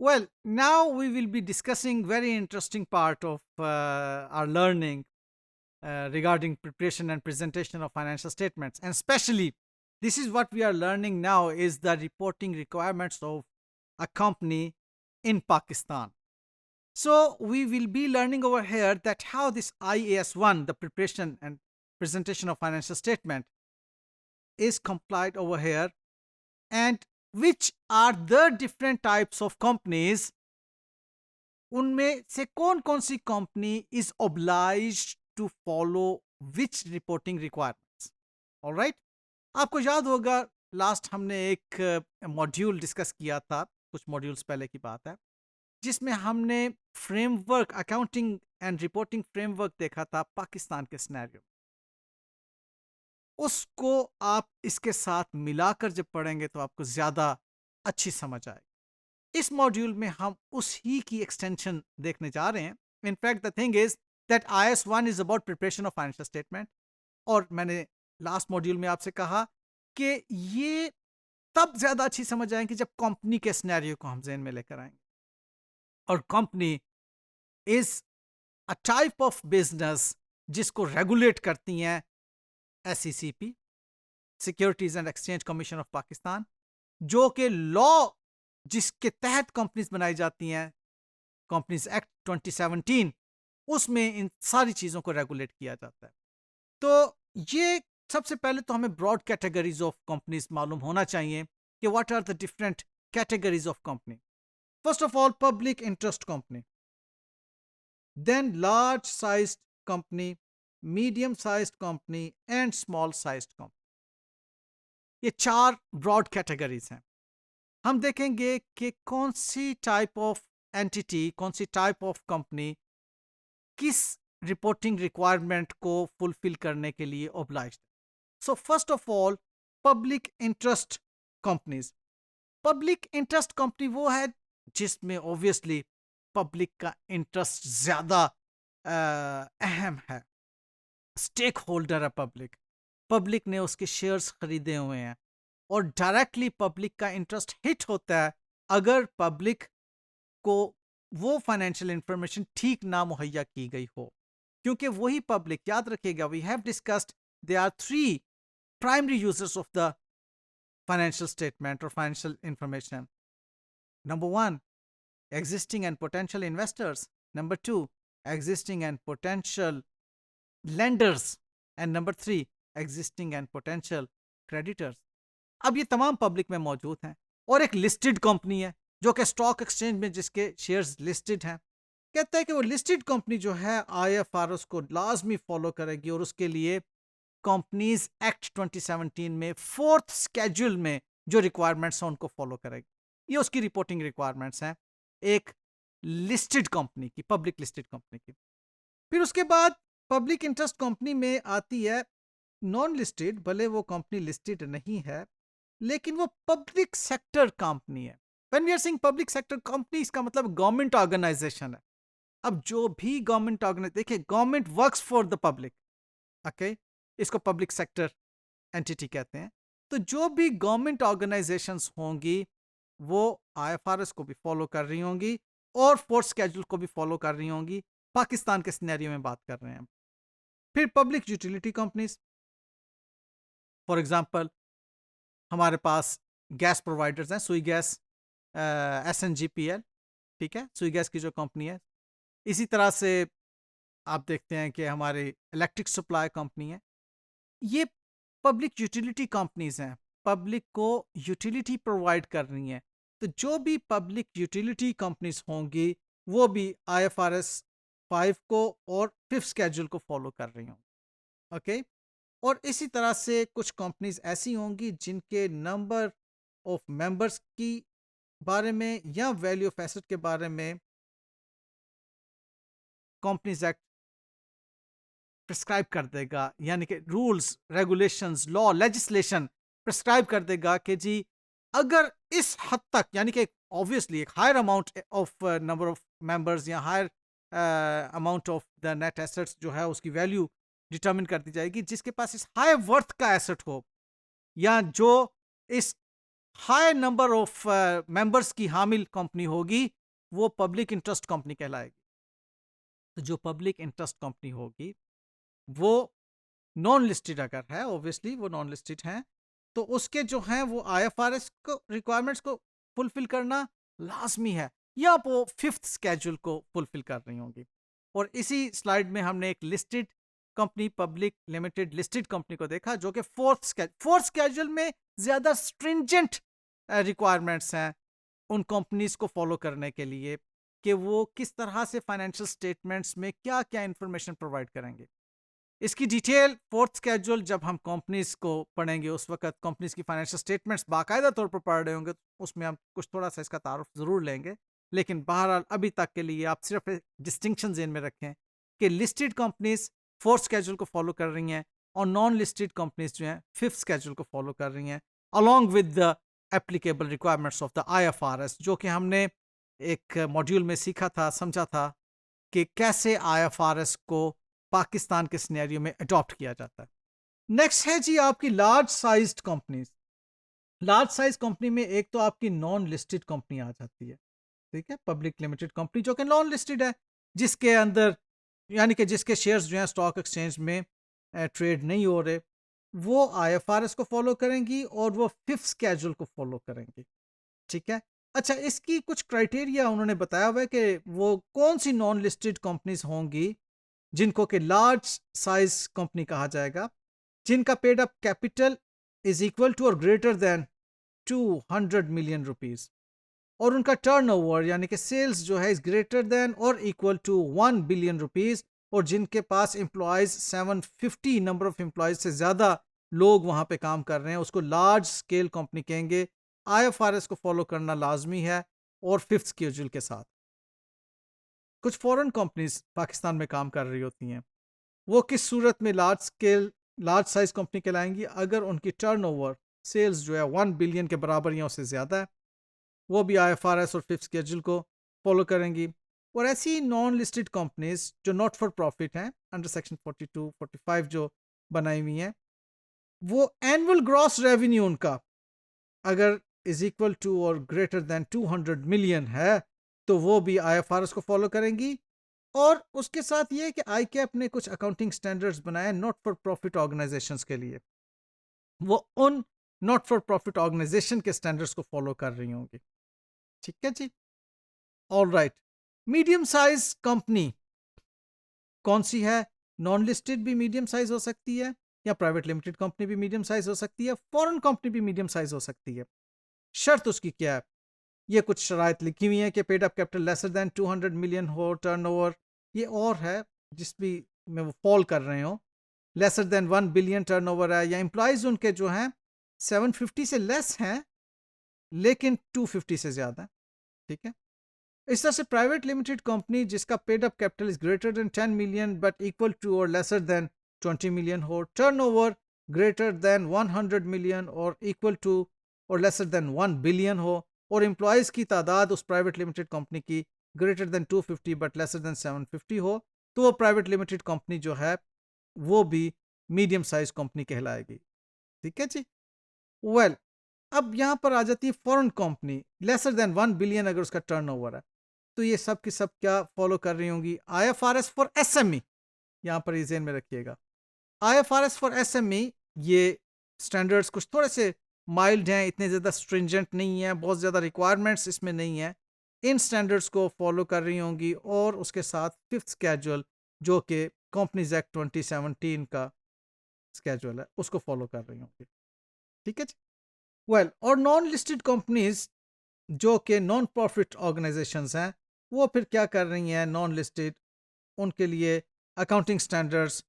Well, now we will be discussing very interesting part of our learning regarding preparation and presentation of financial statements, and especially this is what we are learning now is the reporting requirements of a company in Pakistan. So we will be learning over here that how this IAS1, the preparation and presentation of financial statement, is complied over here, and which are the different types of companies, उनमें से कौन कौन सी company is obliged to follow which reporting requirements. Alright, आपको याद होगा last हमने एक मॉड्यूल डिस्कस किया था, कुछ मॉड्यूल्स पहले की बात है, जिसमें हमने framework, accounting and reporting framework देखा था पाकिस्तान के सिनेरियो. उसको आप इसके साथ मिलाकर जब पढ़ेंगे तो आपको ज्यादा अच्छी समझ आएगी. इस मॉड्यूल में हम उसी की एक्सटेंशन देखने जा रहे हैं. In fact the thing is that IS1 is about preparation of financial statement. और मैंने लास्ट मॉड्यूल में आपसे कहा कि ये तब ज्यादा अच्छी समझ आएगी जब कंपनी के सिनेरियो को हम ज़हन में लेकर आएंगे. और company is a type of business जिसको रेगुलेट करती हैं SECP, securities and exchange commission of Pakistan, जो कि लॉ जिसके तहत कंपनीज बनाई जाती हैं, कंपनीज एक्ट 2017, उसमें इन सारी चीजों को रेगुलेट किया जाता है. तो ये सबसे पहले तो हमें ब्रॉड कैटेगरीज ऑफ कंपनीज मालूम होना चाहिए कि what are the different categories of company. First of all, public interest company, then large sized company, medium sized company and small sized company. ये चार ब्रॉड कैटेगरीज हैं. हम देखेंगे कि कौन सी टाइप ऑफ एंटिटी, कौन सी टाइप ऑफ कंपनी किस reporting requirement को फुलफिल करने के लिए obliged. So first of all, public interest companies. Public interest company वो है जिसमें ऑब्वियसली पब्लिक का इंटरेस्ट ज्यादा अहम है. स्टेक होल्डर है पब्लिक, पब्लिक ने उसके शेयर्स खरीदे हुए हैं, और डायरेक्टली पब्लिक का इंटरेस्ट हिट होता है अगर पब्लिक को वो फाइनेंशियल इंफॉर्मेशन ठीक ना मुहैया की गई हो. क्योंकि वही पब्लिक, याद रखिएगा, we have discussed they are three primary users of the financial statement और financial information. Number one, existing and potential investors. Number two, existing and potential lenders. And number three, existing and potential creditors. अब ये तमाम public में मौजूद हैं. और एक listed company है जो कि स्टॉक एक्सचेंज में जिसके शेयर्स लिस्टेड हैं. कहता है कि वो लिस्टेड कंपनी जो है IFRS को लाजमी फॉलो करेगी, और उसके लिए कंपनीज एक्ट 2017 में फोर्थ स्केड्यूल में जो रिक्वायरमेंट्स हैं उनको फॉलो करेगी. ये उसकी रिपोर्टिंग रिक्वायरमेंट्स हैं एक लिस्टेड कंपनी की, पब्लिक लिस्टेड कंपनी की. फिर उसके बाद पब्लिक इंटरेस्ट कंपनी में आती है नॉन लिस्टेड. भले वो कंपनी लिस्टेड नहीं है, लेकिन वो पब्लिक सेक्टर कंपनी है. When we are saying public sector company, इसका मतलब गवर्नमेंट ऑर्गेनाइजेशन है. अब जो भी गवर्नमेंट ऑर्गेनाइजेशन, देखिए, government works for the public, okay, इसको पब्लिक सेक्टर एंटिटी कहते हैं. तो जो भी गवर्नमेंट ऑर्गेनाइजेशंस होंगी वो IFRS को भी फॉलो कर रही होंगी और फोर्थ स्केड्यूल को भी फॉलो कर रही होंगी. पाकिस्तान के सिनेरियो में बात कर रहे हैं. फिर public utility companies, for example हमारे पास गैस प्रोवाइडर्स हैं, सुई गैस, SNGPL, ठीक है, सुई गैस की जो कंपनी है. इसी तरह से आप देखते हैं कि हमारी इलेक्ट्रिक सप्लाई कंपनी है. ये पब्लिक यूटिलिटी कंपनीज हैं, पब्लिक को यूटिलिटी प्रोवाइड कर रही हैं. तो जो भी पब्लिक यूटिलिटी कंपनीज होंगी वो भी IFRS 5 को और फिफ्थ स्केड्यूल को फॉलो कर रही होंगी. ओके. और इसी तरह से कुछ कंपनीज ऐसी होंगी जिनके नंबर ऑफ मेंबर्स की बारे में या वैल्यू ऑफ एसेट के बारे में कंपनीज एक्ट प्रिस्क्राइब कर देगा, यानी कि rules, regulations, law, legislation prescribe कर देगा कि जी अगर इस हद तक, यानी कि ऑब्वियसली एक higher amount of number of members या higher amount of the net assets जो है उसकी वैल्यू डिटरमिन कर दी जाएगी जिसके पास इस हाई वर्थ का एसेट हो, या जो इस हाई नंबर ऑफ मेंबर्स की हामिल कंपनी होगी, वो पब्लिक इंटरेस्ट कंपनी कहलाएगी। तो जो पब्लिक इंटरेस्ट कंपनी होगी वो नॉन लिस्टेड अगर है, ऑब्वियसली वो नॉन लिस्टेड है, तो उसके जो हैं वो आईएफआरएस को रिक्वायरमेंट्स को फुलफिल करना लाजमी है, या वो फिफ्थ स्केड्यूल को फुलफिल कर रही होंगी। और इसी स्लाइड में हमने एक listed company, public limited listed company को देखा जो कि फोर्थ स्केड्यूल में ज्यादा स्ट्रिंजेंट रिक्वायरमेंट्स हैं उन कंपनीज को फॉलो करने के लिए, कि वो किस तरह से फाइनेंशियल स्टेटमेंट्स में क्या क्या इंफॉर्मेशन प्रोवाइड करेंगे। इसकी डिटेल फोर्थ स्केड्यूल जब हम कंपनीज को पढ़ेंगे उस वक्त कंपनीज की फाइनेंशियल स्टेटमेंट्स बाकायदा तौर पर पढ़ रहे होंगे, तो उसमें हम कुछ थोड़ा सा इसका तारुफ ज़रूर लेंगे। लेकिन बहरहाल अभी तक के लिए आप सिर्फ डिस्टिंक्शन जेन में रखें कि लिस्टेड कंपनीज फोर्थ स्केड्यूल को फॉलो कर रही हैं और नॉन लिस्टेड कंपनीज जो हैं फिफ्थ स्केड्यूल को फॉलो कर रही हैं, along with the applicable requirements of the IFRS, जो कि हमने एक मॉड्यूल में सीखा था, समझा था कि कैसे आईएफआरएस को पाकिस्तान के सिनेरियो में अडॉप्ट किया जाता है। नेक्स्ट है जी आपकी large sized companies. Large size company में एक तो आपकी नॉन लिस्टेड कंपनी आ जाती है, ठीक है, पब्लिक लिमिटेड कंपनी जो कि नॉन लिस्टेड है, जिसके अंदर यानी कि जिसके शेयर्स जो हैं स्टॉक एक्सचेंज में ट्रेड नहीं हो रहे, वो आईएफआरएस को फॉलो करेंगी और वो फिफ्थ स्केड्यूल को फॉलो करेंगी, ठीक है। अच्छा, इसकी कुछ क्राइटेरिया उन्होंने बताया हुआ है कि वो कौन सी नॉन लिस्टेड कंपनीज होंगी जिनको कि लार्ज साइज कंपनी कहा जाएगा, जिनका paid up capital is equal to और ग्रेटर देन 200 मिलियन रुपीस, और उनका टर्नओवर यानी कि सेल्स जो है इज ग्रेटर देन और इक्वल टू 1 बिलियन रुपीस, और जिनके पास एम्प्लॉयज 750 नंबर ऑफ एम्प्लॉयज से ज्यादा लोग वहां पे काम कर रहे हैं, उसको लार्ज स्केल कंपनी कहेंगे। आईएफआरएस को फॉलो करना लाजमी है और फिफ्थ स्केड्यूल के साथ। कुछ फॉरेन कंपनीज पाकिस्तान में काम कर रही होती हैं, वो किस सूरत में large scale large size company कहलाएंगी? अगर उनकी टर्नओवर सेल्स जो है 1 बिलियन के बराबर या उससे ज़्यादा है, वो भी आईएफआरएस और फिफ्थ स्केड्यूल को फॉलो करेंगी। और ऐसी नॉन लिस्टेड कंपनीज जो नॉट फॉर प्रॉफिट हैं अंडर सेक्शन 42 45 जो बनाई हुई हैं, वो एनुअल ग्रॉस रेवेन्यू उनका अगर इज इक्वल टू और ग्रेटर देन 200 मिलियन है, तो वो भी आईएफआरएस को फॉलो करेंगी। और उसके साथ ये कि आई कैप ने कुछ अकाउंटिंग स्टैंडर्ड्स बनाए नॉट फॉर प्रॉफिट ऑर्गेनाइजेशंस के लिए, वो उन नॉट फॉर प्रॉफिट ऑर्गेनाइजेशन के स्टैंडर्ड्स को फॉलो कर रही होंगी, ठीक है जी। All right, medium size company कौन सी है? नॉन लिस्टेड भी मीडियम साइज हो सकती है, या प्राइवेट लिमिटेड कंपनी भी मीडियम साइज हो सकती है, फॉरेन कंपनी भी मीडियम साइज हो सकती है। शर्त उसकी क्या है? ये कुछ शराइत लिखी हुई है कि paid up capital lesser than 200 million हो, टर्नओवर ये और है जिस भी में वो फॉल कर रहे हो, लेसर देन 1 बिलियन टर्नओवर है, या एम्प्लॉयज उनके जो हैं 750 से लेस हैं लेकिन 250 से ज़्यादा है, ठीक है। इस तरह से प्राइवेट लिमिटेड कंपनी जिसका paid up capital is greater than 10 million but equal to और लेसर देन 20 मिलियन हो, टर्नओवर ग्रेटर देन 100 मिलियन और इक्वल टू और लेसर देन 1 बिलियन हो, और एम्प्लॉयज़ की तादाद उस प्राइवेट लिमिटेड कंपनी की greater than 250 but lesser than 750 हो, तो वो प्राइवेट लिमिटेड कंपनी जो है वो भी मीडियम साइज कंपनी कहलाएगी, ठीक है जी। वेल, अब यहाँ पर आ जाती है foreign company, laser than 1 billion अगर उसका टर्नओवर है, तो ये सब की सब क्या फॉलो कर रही होंगी? आईएफआरएस फॉर एसएमई, यहाँ पर ये ज़हन में रखिएगा। आईएफआरएस फॉर एसएमई ये स्टैंडर्ड्स कुछ थोड़े से माइल्ड हैं, इतने ज़्यादा स्ट्रिंजेंट नहीं है, बहुत ज़्यादा रिक्वायरमेंट्स इसमें नहीं है। इन स्टैंडर्ड्स को फॉलो कर रही होंगी, और उसके साथ फिफ्थ स्केड्यूल जो कि कंपनीज एक्ट 2017 का स्केड्यूल है उसको फॉलो कर रही होंगी, ठीक है जी। वेल, और नॉन लिस्टेड कंपनीज जो कि नॉन प्रॉफिट ऑर्गेनाइजेशंस हैं, वो फिर क्या कर रही हैं? नॉन लिस्टेड, उनके लिए अकाउंटिंग स्टैंडर्ड्स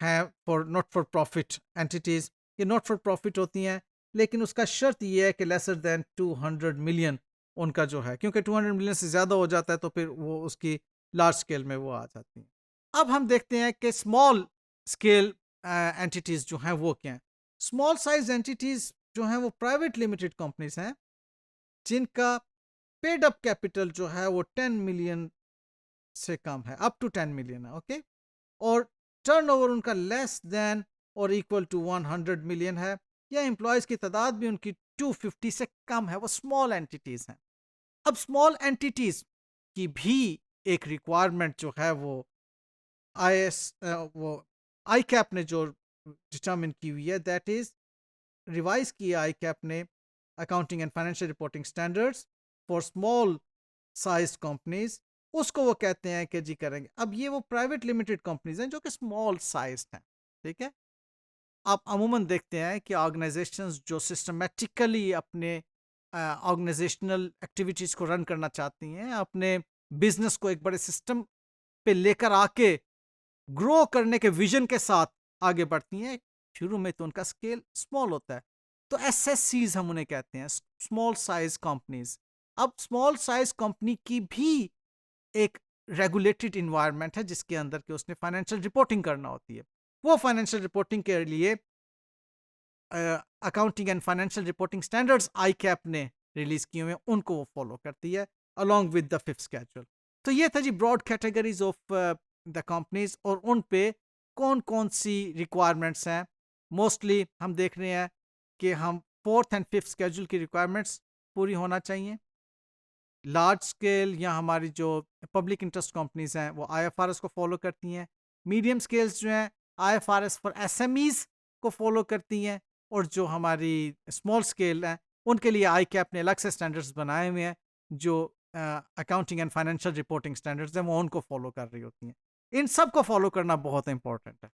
हैं for not for profit entities. ये नॉट फॉर प्रॉफिट होती हैं, लेकिन उसका शर्त ये है कि लेसर देन 200 मिलियन उनका जो है, क्योंकि 200 मिलियन से ज़्यादा हो जाता है तो फिर वो उसकी लार्ज स्केल में वो आ जाती हैं। अब हम देखते हैं कि स्मॉल स्केल एंटिटीज़ जो हैं वो क्या हैं। स्मॉल साइज एंटिटीज़ जो हैं वो प्राइवेट लिमिटेड कंपनीज हैं जिनका पेड अप कैपिटल जो है वो 10 मिलियन से कम है, अप टू 10 मिलियन है, ओके। और टर्नओवर उनका लेस देन और इक्वल टू 100 मिलियन है, या एम्प्लॉयज़ की तादाद भी उनकी 250 से कम है, वो स्मॉल एंटिटीज हैं। अब स्मॉल एंटिटीज की भी एक रिक्वायरमेंट जो है वो वो आई कैप ने जो डिटर्मिन की हुई है, दैट इज रिवाइज किया आई कैप ने accounting and financial reporting standards for small size companies. उसको वो कहते हैं कि जी करेंगे। अब ये वो प्राइवेट लिमिटेड कंपनीज हैं जो कि स्मॉल साइज हैं, ठीक है। आप अमूमन देखते हैं कि ऑर्गेनाइजेशंस जो सिस्टमेटिकली अपने ऑर्गेनाइजेशनल एक्टिविटीज़ को रन करना चाहती हैं, अपने बिजनेस को एक बड़े सिस्टम पे लेकर आके ग्रो करने के विजन के साथ आगे बढ़ती हैं, शुरू में तो उनका स्केल स्मॉल होता है, तो एसएससीज हम उन्हें कहते हैं, स्मॉल साइज कंपनीज। अब स्मॉल साइज कंपनी की भी एक रेगुलेटेड इन्वायरमेंट है जिसके अंदर के उसने फाइनेंशियल रिपोर्टिंग करना होती है। वो फाइनेंशियल रिपोर्टिंग के लिए accounting and financial reporting standards आई कैप ने रिलीज किए हुए, उनको वो फॉलो करती है along with the fifth schedule. तो ये था जी broad categories of the companies और उन पे कौन कौन सी रिक्वायरमेंट्स हैं। मोस्टली हम देख रहे हैं कि हम फोर्थ एंड फिफ्थ स्केड्यूल की रिक्वायरमेंट्स पूरी होना चाहिए। लार्ज स्केल या हमारी जो पब्लिक इंटरेस्ट कंपनीज हैं वो आईएफआरएस को फॉलो करती हैं। मीडियम स्केल्स जो हैं आईएफआरएस फॉर एसएमईज को फॉलो करती हैं, और जो हमारी स्मॉल स्केल हैं उनके लिए आई कैप ने अलग से स्टैंडर्ड्स बनाए हुए हैं जो accounting and financial reporting standards हैं वो उनको फॉलो कर रही होती हैं। इन सब को फॉलो करना बहुत इंपॉर्टेंट है।